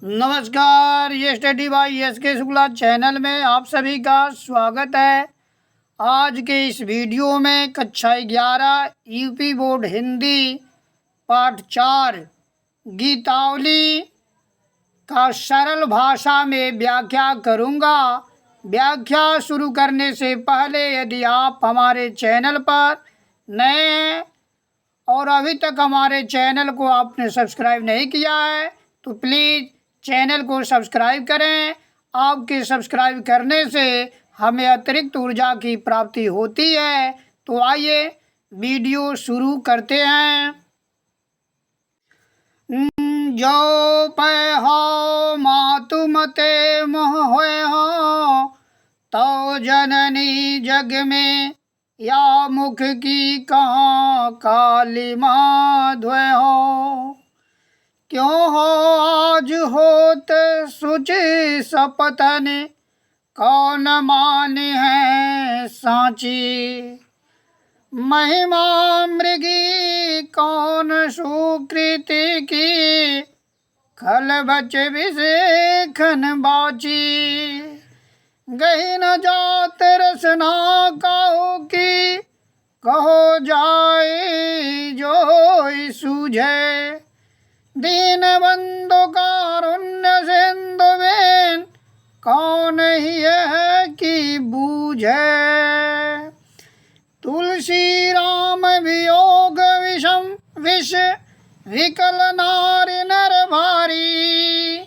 नमस्कार, ये study bye SK. Shukla channel में आप सभी का स्वागत है। आज के इस वीडियो में कक्षा 11 यूपी बोर्ड हिंदी पाठ 4 गीतावली का सरल भाषा में व्याख्या करूँगा। व्याख्या शुरू करने से पहले यदि आप हमारे चैनल पर नए हैं और अभी तक हमारे चैनल को आपने सब्सक्राइब नहीं किया है तो प्लीज़ चैनल को सब्सक्राइब करें। आपके सब्सक्राइब करने से हमें अतिरिक्त ऊर्जा की प्राप्ति होती है। तो आइए वीडियो शुरू करते हैं। जो पै हो मातु मते मोह होए हो, तो जननी जग में या मुख की कहाँ काली माँ धोए हो। क्यों हो आज होत सुचि सपतन, कौन माने है सांची। महिमा मृगी कौन सुकृति की, खल बच विषेखन बाची। गही न जात रसना कहो की, कहो जाए जो सूझे। दीन बंधु कारुण्य सिंधु बेन, कौन ही है कि बूझे। तुलसी राम वियोग विषम विष, विकल नारी नर भारी।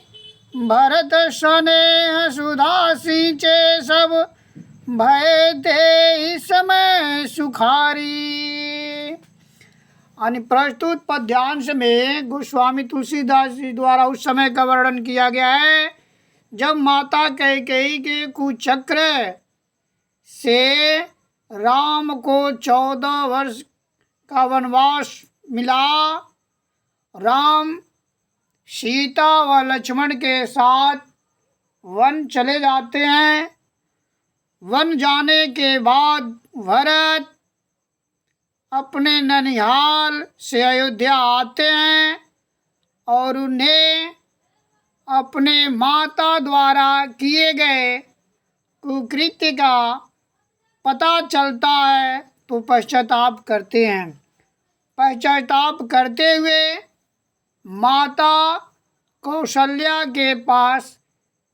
भरत स्नेह सुधा सींचे सब, भय ते इस समय सुखारी। प्रस्तुत पद्यांश में गोस्वामी तुलसीदास जी द्वारा उस समय का वर्णन किया गया है जब माता कैकेयी के कुचक्र से राम को 14 वर्ष का वनवास मिला। राम सीता व लक्ष्मण के साथ वन चले जाते हैं। वन जाने के बाद भरत अपने ननिहाल से अयोध्या आते हैं और उन्हें अपने माता द्वारा किए गए कुकृत्य का पता चलता है तो पश्चाताप करते हैं। पश्चाताप करते हुए माता कौशल्या के पास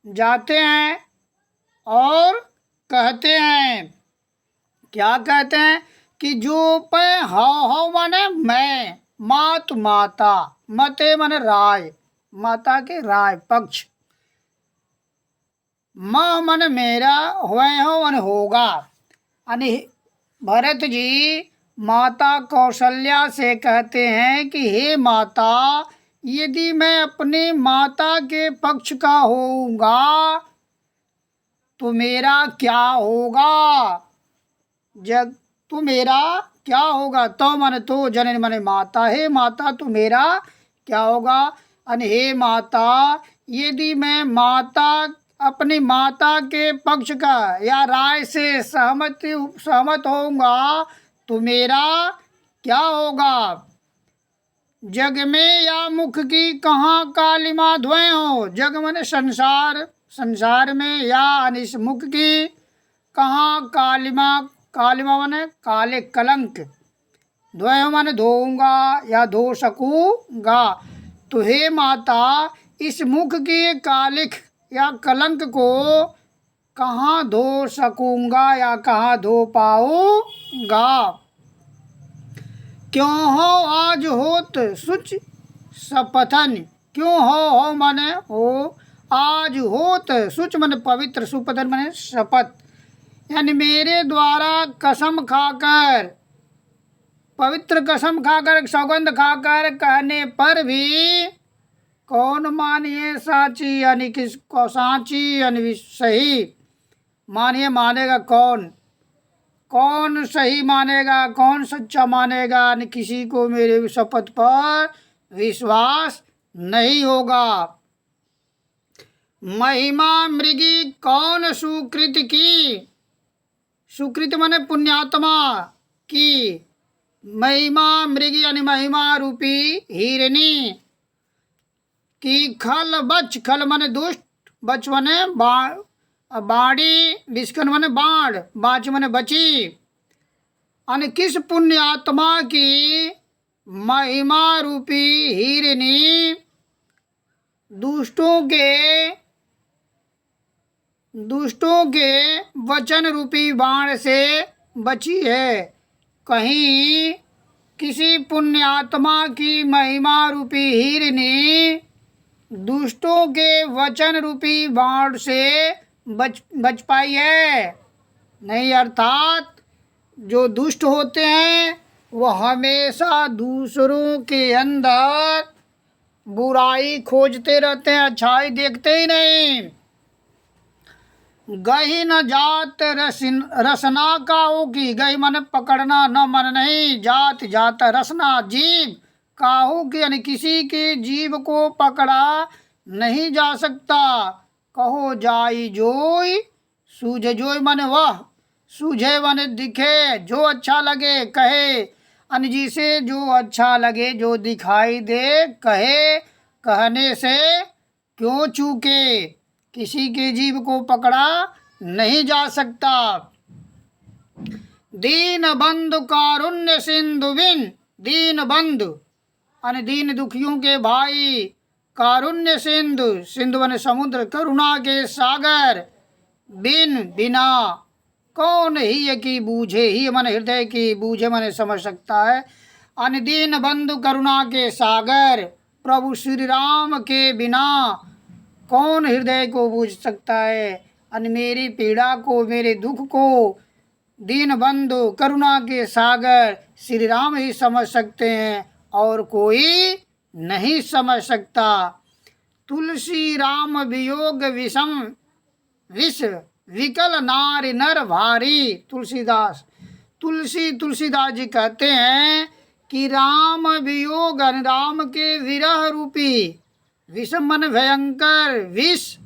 जाते हैं और कहते हैं, क्या कहते हैं कि जो पे हो माने मैं, मात माता, मते माने राय, माता के राय पक्ष, माँ माने मेरा, हुए हो माने होगा। यानी भरत जी माता कौशल्या से कहते हैं कि हे माता, यदि मैं अपने माता के पक्ष का होऊंगा तो मेरा क्या होगा। जब तो मेरा क्या होगा, तो माने तो, जननी माने माता, हे माता तो मेरा क्या होगा। अन हे माता, यदि मैं माता अपनी माता के पक्ष का या राय से सहमत होऊंगा तो मेरा क्या होगा। जग में या मुख की कहाँ कालिमा धोए हो। जग माने संसार, संसार में या अनिस मुख की कहाँ कालिमा, कालिमा माने काले कलंक, धोए माने धोऊंगा या धो सकूंगा। तो हे माता, इस मुख की कालिख या कलंक को कहाँ धो सकूंगा या कहाँ धो पाऊंगा। क्यों हो आज होत सुच सपथन। क्यों हो माने हो, आज होत, सुच माने पवित्र, सुपथन माने शपथ, यानी मेरे द्वारा कसम खाकर, पवित्र कसम खाकर, सौगंध खाकर कहने पर भी कौन मानिए साची, यानी किसको साची यानी सही मानिए, मानेगा कौन, कौन सही मानेगा, कौन सच्चा मानेगा। यानी किसी को मेरे शपथ पर विश्वास नहीं होगा। महिमा मृगी कौन सुकृत की, सुकृत माने पुण्यात्मा की, महिमा मृगी यानी महिमा रूपी हिरनी। कि खल बच, खल माने दुष्ट, बच माने बाड़ी, बिस्कन माने बाढ़, बाच माने बची। अन किस पुण्य आत्मा की महिमा रूपी हिरनी दुष्टों के वचन रूपी बाण से बची है। कहीं किसी पुण्य आत्मा की महिमा रूपी हिरनी दुष्टों के वचन रूपी बाण से बच पाई है नहीं। अर्थात जो दुष्ट होते हैं वह हमेशा दूसरों के अंदर बुराई खोजते रहते हैं, अच्छाई देखते ही नहीं। गही न जात रसना काहू की, गही मन पकड़ना, न मन नहीं, जात जात रसना जीव काहू की, यानी किसी के जीव को पकड़ा नहीं जा सकता। कहो जाई जोई, सूझे जोई माने वह, सूझे माने दिखे, जो अच्छा लगे कहे, अन जिसे जो अच्छा लगे, जो दिखाई दे कहे, कहने से क्यों चूके, किसी के जीव को पकड़ा नहीं जा सकता। दीन बंधु कारुण्य सिंधु बिन, दीन बंधु अन दीन दुखियों के भाई, कारुण्य सिंधु, सिंधु माने समुद्र, करुणा के सागर, बिन बिना कौन ही की बूझे, ही माने हृदय की, बूझे माने समझ सकता है। अन दीन बंधु करुणा के सागर प्रभु श्री राम के बिना कौन हृदय को बूझ सकता है। अन मेरी पीड़ा को, मेरे दुख को दीन बंधु करुणा के सागर श्री राम ही समझ सकते हैं और कोई नहीं समझ सकता। तुलसी राम वियोग विषम विष विकल नारी नर भारी, तुलसीदास तुलसीदास जी कहते हैं कि राम वियोग, राम के विरह रूपी विषम मन भयंकर विष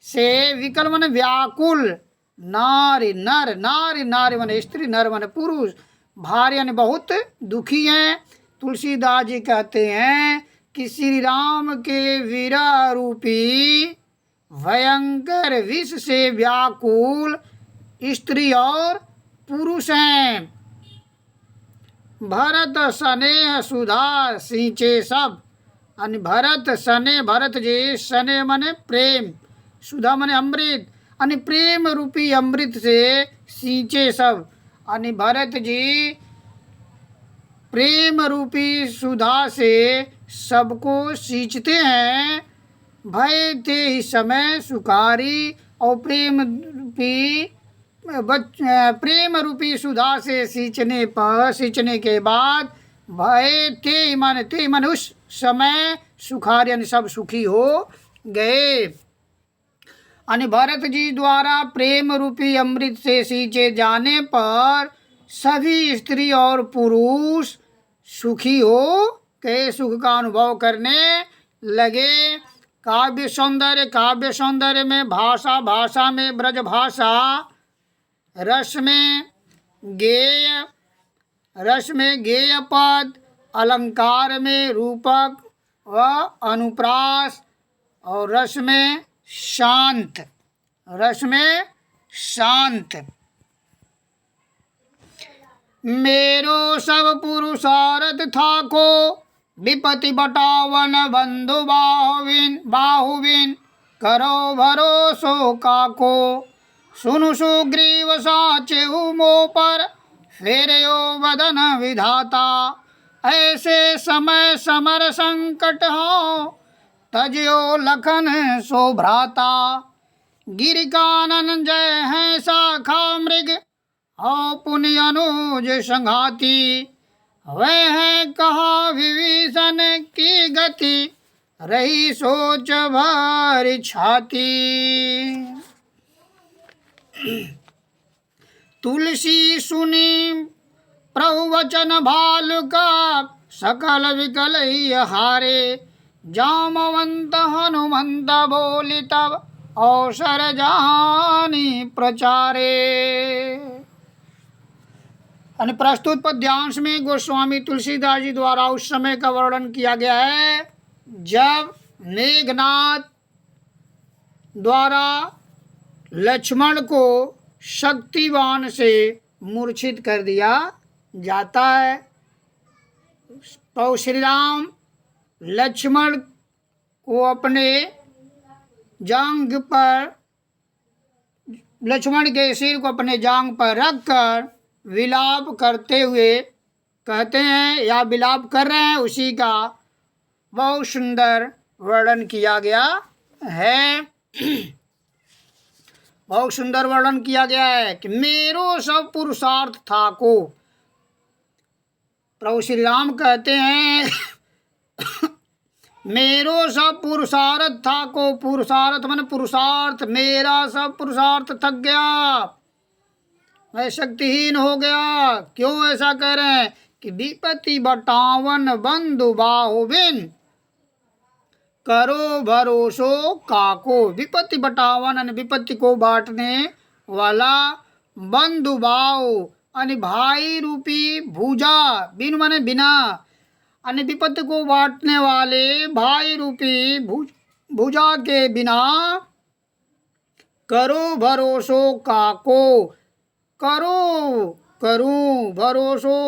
से, विकल मन व्याकुल, नारी नर, नारी मन स्त्री, नर मन पुरुष, भारी यानी बहुत दुखी हैं। तुलसीदास जी कहते हैं कि श्री राम के विरह रूपी भयंकर विष से व्याकुल स्त्री और पुरुष हैं। भरत स्नेह सुधा सींचे सब, यानी भरत सने, भरत जी सने माने प्रेम, सुधा माने अमृत, यानी प्रेम रूपी अमृत से सींचे सब, यानी भरत जी प्रेम रूपी सुधा से सबको सींचते हैं। भय थे ही समय सुखारी, और प्रेम रूपी सुधा से सींचने के बाद भय थे माने उस समय सुखारी, यानी सब सुखी हो गए। यानी भरत जी द्वारा प्रेम रूपी अमृत से सींचे जाने पर सभी स्त्री और पुरुष सुखी हो के सुख का अनुभव करने लगे। काव्य सौंदर्य में भाषा में ब्रज भाषा, रस में गेय पद, अलंकार में रूपक व अनुप्रास, और रस में शांत। मेरो सब पुरुषार्थ था को, विपति बटावन बंधु बाहुविन, करो भरोसो काको, सुनु सुग्रीव साचेहु मो पर, फेरयो वदन विधाता, ऐसे समय समर संकट हो, तजयो लखन सो भ्राता, गिर कानन जय है शाखा मृग, हो पुनि अनुज संघाती, वह है कहा विभीषण की गति, रही सोच भरी छाती। तुलसी सुनी प्रभु वचन भालु का, सकल विकल ही हारे, जामवंत हनुमंत बोली तब, अवसर जानी प्रचारे। यानी प्रस्तुत पद्यांश में गोस्वामी तुलसीदास जी द्वारा उस समय का वर्णन किया गया है जब मेघनाद द्वारा लक्ष्मण को शक्तिवान से मूर्छित कर दिया जाता है। तो श्री राम लक्ष्मण को अपने जांघ पर, लक्ष्मण के सिर को अपने जांघ पर रखकर विलाप करते हुए कहते हैं या विलाप कर रहे हैं, उसी का बहुत सुंदर वर्णन किया गया है। बहुत सुंदर वर्णन किया गया है कि मेरो सब पुरुषार्थ था को, प्रभु श्री राम कहते हैं मेरो सब पुरुषार्थ था को, पुरुषार्थ मन पुरुषार्थ, मेरा सब पुरुषार्थ थक गया, मैं शक्तिहीन हो गया। क्यों ऐसा कह रहे हैं कि विपत्ति बटावन बंधु बाहुबिन करो भरोसो काको। विपत्ति बटावन यानी विपत्ति को बांटने वाला, बंधु बाहु यानी भाई रूपी भुजा, बिन माने बिना, यानी विपत्ति को बांटने वाले भाई रूपी भुजा के बिना करो भरोसो काको, करो करूं भरोसो,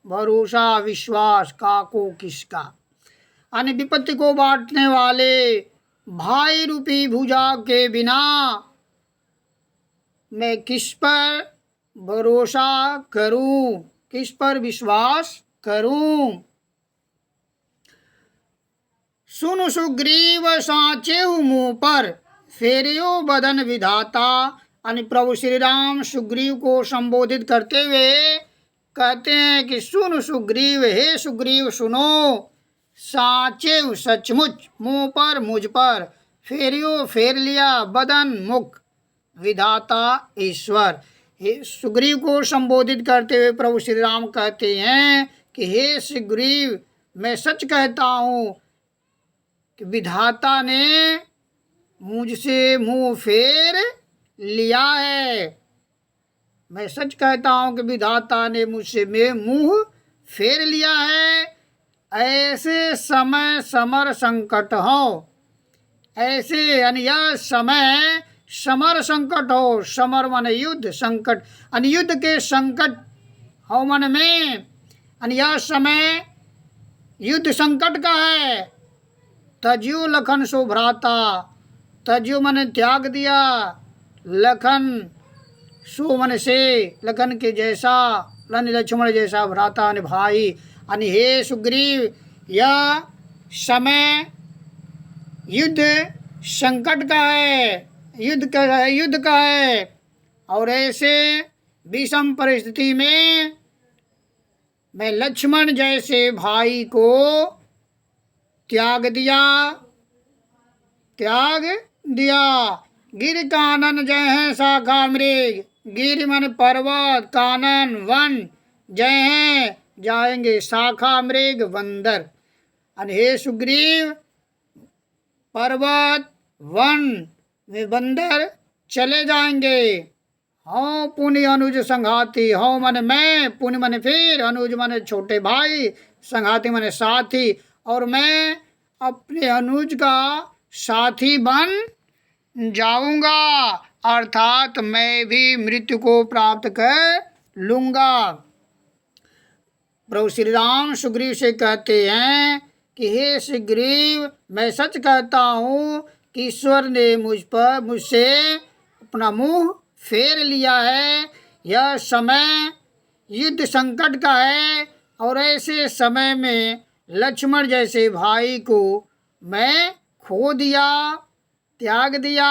भरोसा विश्वास काको किसका, यानी विपत्ति को बांटने वाले भाई रूपी भुजा के बिना मैं किस पर भरोसा करूं, किस पर विश्वास करूं। सुन सुग्रीव साचेहु मुँह पर, फेरियो बदन विधाता, यानी प्रभु श्री राम सुग्रीव को संबोधित करते हुए कहते हैं कि सुन सुग्रीव, हे सुग्रीव सुनो, साचेव सचमुच, मुँह पर मुझ पर, फेरियो फेर लिया, बदन मुख, विधाता ईश्वर। सुग्रीव को संबोधित करते हुए प्रभु श्री राम कहते हैं कि हे सुग्रीव, मैं सच कहता हूँ कि विधाता ने मुझसे मुंह फेर लिया है। मैं सच कहता हूँ कि विधाता ने मुझसे मुंह फेर लिया है। ऐसे समय समर संकट हो, ऐसे यानी यह समय समर संकट हो, समर माने युद्ध, संकट यानी युद्ध के संकट हो मन में, यानी यह समय युद्ध संकट का है। तज्यो लखन सो भ्राता, तज्यो माने त्याग दिया, लखन सो मन से, लखन के जैसा, लक्ष्मण जैसा, भ्राता ने भाई, यानी हे सुग्रीव यह समय युद्ध संकट का है, युद्ध का है। और ऐसे विषम परिस्थिति में मैं लक्ष्मण जैसे भाई को त्याग दिया। गिर कानन जय है शाखा मृग, गिर मन पर्वत, कानन वन, जय हैं जाएंगे शाखा मृग बंदर। हे सुग्रीव पर्वत वन में बंदर चले जाएंगे। हाँ पुण्य अनुज संघाती, हाँ माने मैं, पुण्य माने फिर, अनुज माने छोटे भाई, संघाती माने साथी, और मैं अपने अनुज का साथी बन जाऊंगा, अर्थात मैं भी मृत्यु को प्राप्त कर लूंगा। प्रभु श्री राम सुग्रीव से कहते हैं कि हे सुग्रीव, मैं सच कहता हूँ कि ईश्वर ने मुझसे अपना मुंह फेर लिया है। यह समय युद्ध संकट का है, और ऐसे समय में लक्ष्मण जैसे भाई को मैं खो दिया, त्याग दिया।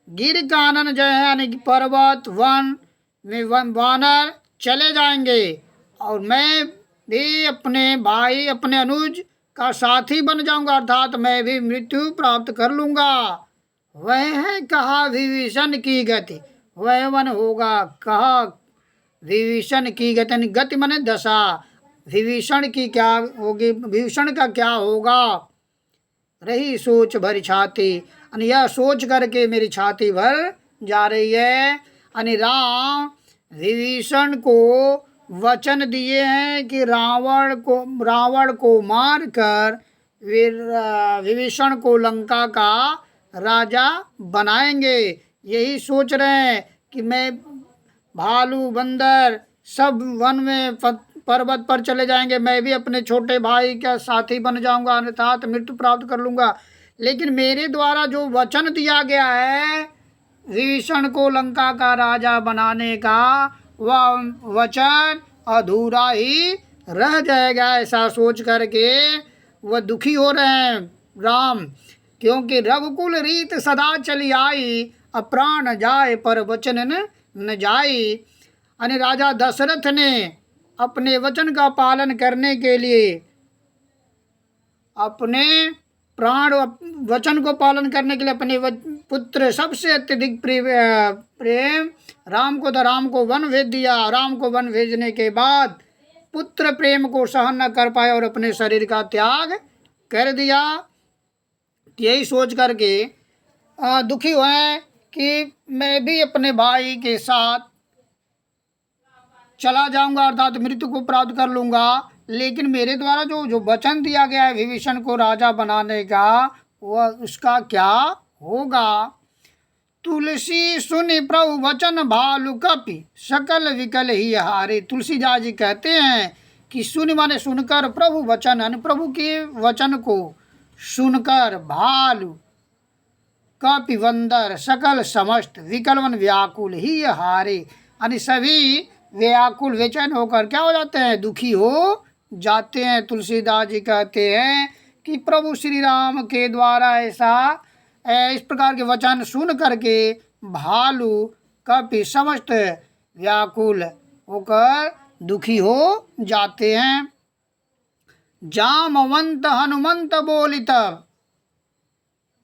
गिर कानन जय है यानी पर्वत वन में वानर चले जाएंगे, और मैं भी अपने भाई, अपने अनुज का साथी बन जाऊंगा, अर्थात मैं भी मृत्यु प्राप्त कर लूंगा। वह है कहा विभीषण की गति, वह मन होगा कहा विभीषण की गति, गति माने दशा, विभीषण की क्या होगी, विभीषण का क्या होगा। रही सोच भरी छाती, यह सोच करके मेरी छाती भर जा रही है। राम विभीषण को वचन दिए हैं कि रावण को मार कर विभीषण को लंका का राजा बनाएंगे। यही सोच रहे हैं कि मैं भालू बंदर सब वन में पर्वत पर चले जाएंगे, मैं भी अपने छोटे भाई का साथी बन जाऊंगा, अन्यथा मृत्यु प्राप्त कर लूंगा। लेकिन मेरे द्वारा जो वचन दिया गया है विभीषण को लंका का राजा बनाने का, वह वचन अधूरा ही रह जाएगा। ऐसा सोच करके वह दुखी हो रहे हैं राम, क्योंकि रघुकुल रीत सदा चली आई, अप्राण जाए पर वचन न जाई। यानी राजा दशरथ ने अपने वचन का पालन करने के लिए अपने प्राण वचन को पालन करने के लिए अपने पुत्र सबसे अत्यधिक प्रेम राम को वन भेज दिया। राम को वन भेजने के बाद पुत्र प्रेम को सहन न कर पाए और अपने शरीर का त्याग कर दिया। यही सोच करके दुखी हुए कि मैं भी अपने भाई के साथ चला जाऊंगा, अर्थात मृत्यु को प्राप्त कर लूंगा। लेकिन मेरे द्वारा जो वचन दिया गया है विभीषण को राजा बनाने का, वह उसका क्या होगा। तुलसी सुनि प्रभु वचन भालु कपि, सकल विकल ही हारे। तुलसीदास जी कहते हैं कि सुनि माने सुनकर, प्रभु वचन यानी प्रभु के वचन को सुनकर, भालु कपि बंदर, सकल समस्त, विकल मन व्याकुल ही हारे, यानी सभी व्याकुल बेचैन होकर क्या हो जाते हैं, दुखी हो जाते हैं। तुलसीदास जी कहते हैं कि प्रभु श्री राम के द्वारा ऐसा इस प्रकार के वचन सुन करके भालू कपि समस्त व्याकुल होकर दुखी हो जाते हैं। जामवंत हनुमंत बोलित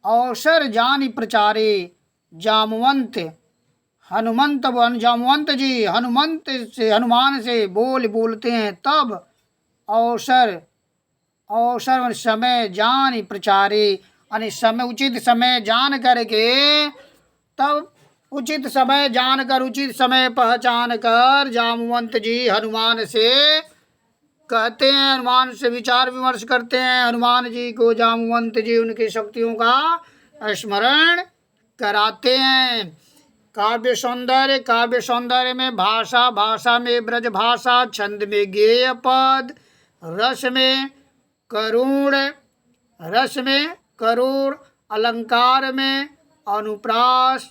अवसर जानि प्रचारे। जामवंत जामवंत जी हनुमान से बोलते हैं, तब अवसर समय जान प्रचारे, यानी समय उचित समय जान करके, तब उचित समय जानकर उचित समय पहचान कर जामवंत जी हनुमान से कहते हैं, हनुमान से विचार विमर्श करते हैं। हनुमान जी को जामवंत जी उनकी शक्तियों का स्मरण कराते हैं। काव्य सौंदर्य में भाषा में ब्रज भाषा, छंद में गेय पद, रस में करुण, अलंकार में अनुप्रास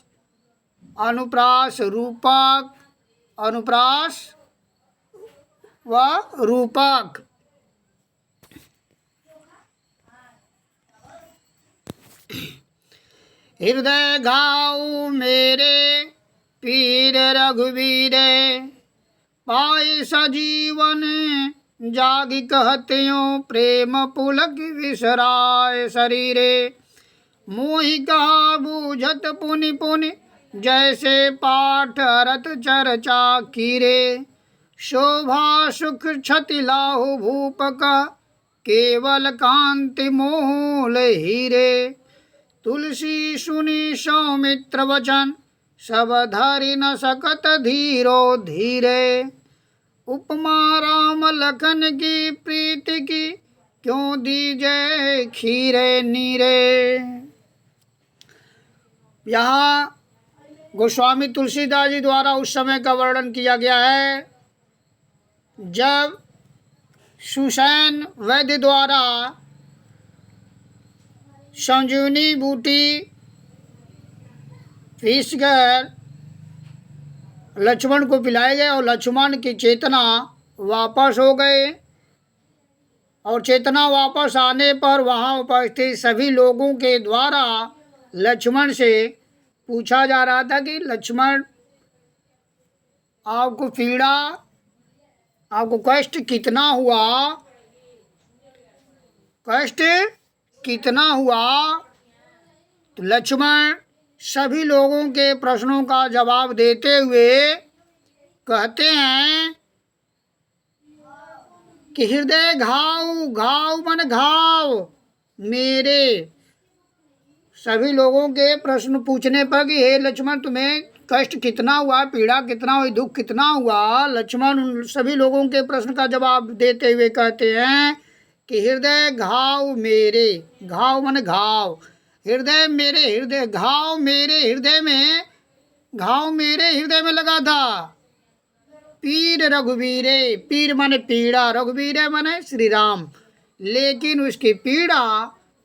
व रूपक। हृदय घाव मेरे पीर रघुवीर, पाए सजीवन जागि कहत्यों, प्रेम पुलक विसराय शरीरे। मोहि कहा बूझत पुनि पुनि, जैसे पाठ रत चर्चा कीरे। शोभा सुख क्षति लाहु भूपक, केवल कांति मोल हीरे। तुलसी सुनि सौमित्र वचन, सब धरि न सकत धीरो धीरे। उपमा राम लखन की प्रीति की, क्यों दीजे खीरे नीरे। यहाँ गोस्वामी तुलसीदास जी द्वारा उस समय का वर्णन किया गया है जब सुसैन वैद्य द्वारा संजीवनी बूटी पीसकर लक्ष्मण को पिलाए गए और लक्ष्मण की चेतना वापस हो गए। और चेतना वापस आने पर वहाँ उपस्थित सभी लोगों के द्वारा लक्ष्मण से पूछा जा रहा था कि लक्ष्मण, आपको पीड़ा, आपको कष्ट कितना हुआ, कष्ट कितना हुआ। तो लक्ष्मण सभी लोगों के प्रश्नों का जवाब देते हुए कहते हैं कि हृदय घाव मन घाव मेरे। सभी लोगों के प्रश्न पूछने पर कि हे लक्ष्मण, तुम्हें कष्ट कितना हुआ, पीड़ा कितना हुई, दुख कितना हुआ। लक्ष्मण सभी लोगों के प्रश्न का जवाब देते हुए कहते हैं कि हृदय घाव मेरे, घाव माने घाव, हृदय मेरे हृदय, घाव मेरे हृदय में, घाव मेरे हृदय में लगा था। पीर रघुवीरे, पीर माने पीड़ा, रघुवीरे माने श्री राम, लेकिन उसकी पीड़ा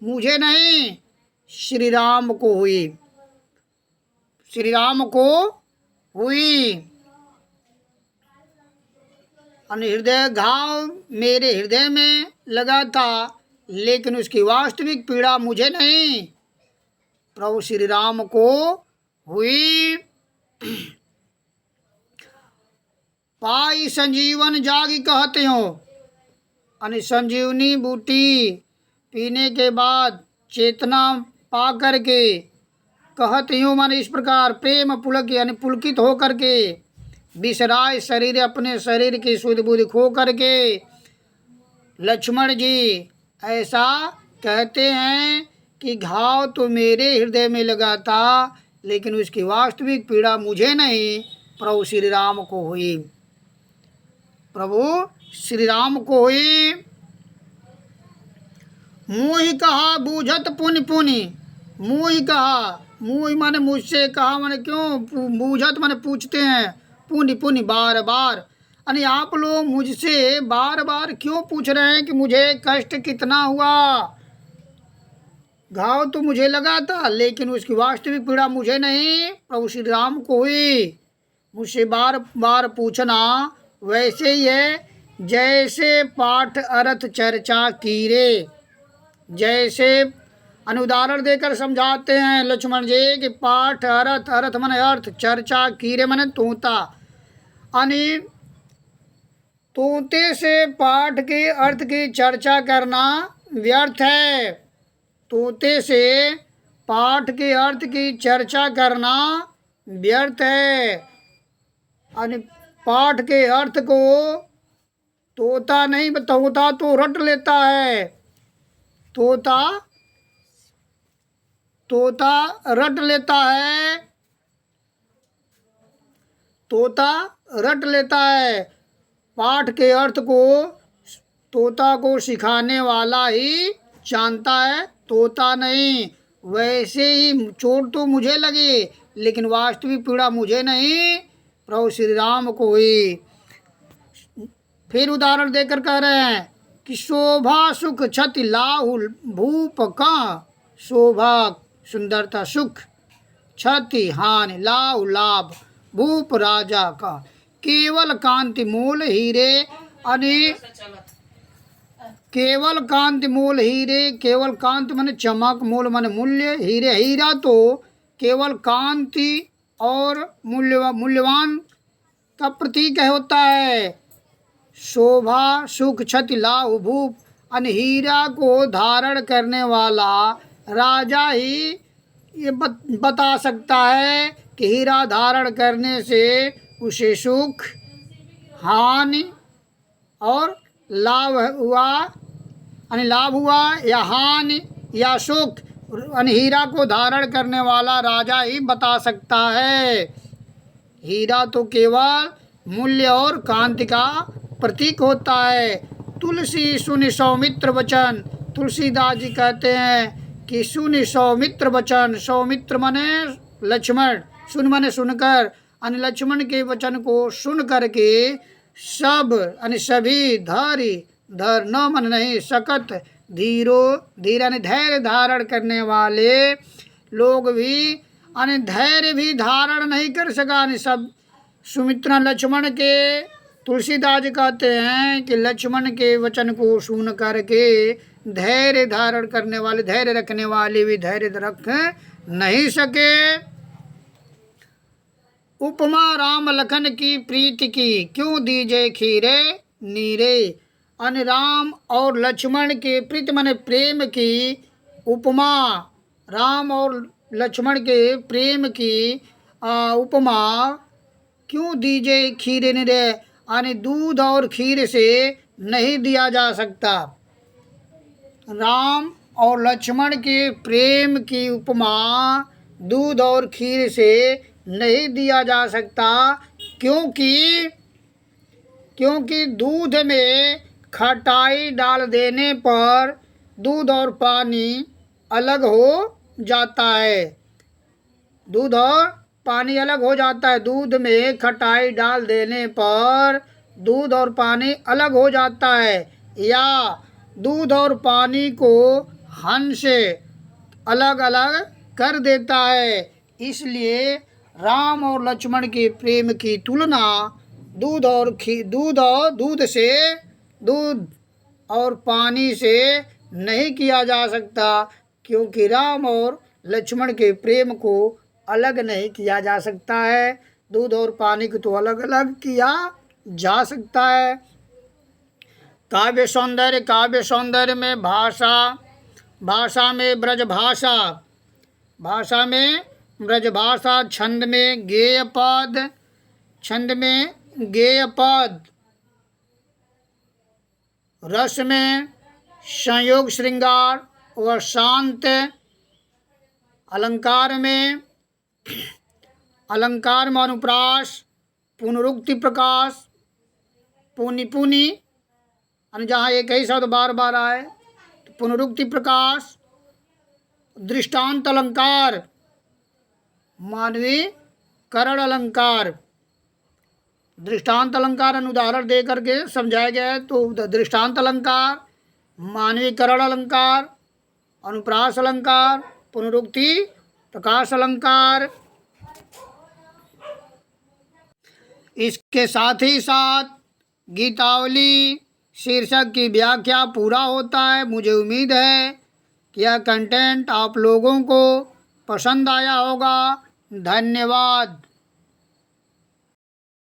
मुझे नहीं श्री राम को हुई, श्री राम को हुई। हृदय घाव मेरे हृदय में लगा था, लेकिन उसकी वास्तविक पीड़ा मुझे नहीं प्रभु श्री राम को हुई। पाई संजीवन जागी कहते हो, यानी संजीवनी बूटी पीने के बाद चेतना पा करके कहते हो, माने इस प्रकार प्रेम पुलक यानी पुलकित हो करके विसराय शरीर, अपने शरीर की शुद्ध बुद्धि खो करके लक्ष्मण जी ऐसा कहते हैं कि घाव तो मेरे हृदय में लगा था, लेकिन उसकी वास्तविक पीड़ा मुझे नहीं प्रभु श्री राम को हुई, प्रभु श्री राम को हुई। मुँह कहा बूझत पुनि पुनि, मुँह कहा, मुँह माने मुझसे कहा, माने क्यों, बूझत माने पूछते हैं, पुनि पुनि बार बार, यानी आप लोग मुझसे बार बार क्यों पूछ रहे हैं कि मुझे कष्ट कितना हुआ। घाव तो मुझे लगा था, लेकिन उसकी वास्तविक पीड़ा मुझे नहीं प्रभु श्री राम को हुई। मुझसे बार बार पूछना वैसे ही है जैसे पाठ अर्थ चर्चा कीरे, जैसे अनुदाहरण देकर समझाते हैं लक्ष्मण जी कि पाठ अर्थ, अर्थ माने अर्थ, चर्चा कीरे माने तोता, यानी तोते से पाठ के अर्थ की चर्चा करना व्यर्थ है, तोते से पाठ के अर्थ की चर्चा करना व्यर्थ है। यानी पाठ के अर्थ को तोता नहीं, तोता तो रट लेता है, तोता तोता रट लेता है, तोता रट लेता है। पाठ के अर्थ को तोता को सिखाने वाला ही जानता है, तोता नहीं। वैसे ही चोट तो मुझे लगी, लेकिन वास्तविक पीड़ा मुझे नहीं प्रभु श्री राम को हुई। फिर उदाहरण देकर कह रहे हैं कि शोभा सुख क्षति लाहुल भूप का, शोभा सुंदरता, सुख क्षति हानि, लाभ लाभ, भूप राजा का, केवल कांति मूल हीरे, अनि केवल कांति मूल हीरे, केवल कांति माने चमक, मूल माने मूल्य, हीरे हीरा तो केवल कांति और मूल्यवान का प्रतीक होता है। शोभा सुख क्षति लाभ भूप, अनि हीरा को धारण करने वाला राजा ही ये बता सकता है कि हीरा धारण करने से उसे सुख हानि और लाभ हुआ, यानी लाभ हुआ या हानि या सुख, यानी हीरा को धारण करने वाला राजा ही बता सकता है। हीरा तो केवल मूल्य और कांति का प्रतीक होता है। तुलसी सुनि सौमित्र वचन, तुलसीदास जी कहते हैं कि सुनि सौमित्र वचन, सौमित्र माने लक्ष्मण, सुन माने सुनकर, यानी लक्ष्मण के वचन को सुन करके सब यानी सभी धैर्य, धर न मन नहीं सकत धीरो, धीर यानी धैर्य धारण करने वाले लोग भी यानी धैर्य भी धारण नहीं कर सका। यानी सब सुमित्रा लक्ष्मण के, तुलसीदास कहते हैं कि लक्ष्मण के वचन को सुन करके धैर्य धारण करने वाले, धैर्य रखने वाले भी धैर्य रख नहीं सके। उपमा राम लखन की प्रीति की, क्यों दीजे खीरे नीरे, अन राम और लक्ष्मण के प्रीति माने प्रेम की उपमा, राम और लक्ष्मण के प्रेम की उपमा क्यों दीजे खीरे नीरे, यानी दूध और खीर से नहीं दिया जा सकता। राम और लक्ष्मण के प्रेम की उपमा दूध और खीर से नहीं दिया जा सकता, क्योंकि दूध में खटाई डाल देने पर दूध और पानी अलग हो जाता है। दूध और पानी अलग हो जाता है। दूध में खटाई डाल देने पर दूध और पानी अलग हो जाता है, या दूध और पानी को हन से अलग अलग कर देता है। इसलिए राम और लक्ष्मण के प्रेम की तुलना दूध और पानी से नहीं किया जा सकता, क्योंकि राम और लक्ष्मण के प्रेम को अलग नहीं किया जा सकता है। दूध और पानी को तो अलग अलग किया जा सकता है। काव्य सौंदर्य में भाषा में ब्रजभाषा, छंद में गेय पद, रस में संयोग श्रृंगार व शांत, अलंकार में अनुप्रास, पुनरुक्ति प्रकाश, पुनि जहाँ एक ही शब्द बार बार आए तो पुनरुक्ति प्रकाश, दृष्टांत अलंकार, मानवीय करण अलंकार। दृष्टांत अलंकार अनुदाहरण दे करके समझाया गया है, तो दृष्टांत अलंकार, मानवीकरण अलंकार, अनुप्रास अलंकार, पुनरुक्ति प्रकाश अलंकार। इसके साथ ही साथ गीतावली शीर्षक की व्याख्या पूरा होता है। मुझे उम्मीद है कि यह कंटेंट आप लोगों को पसंद आया होगा। धन्यवाद।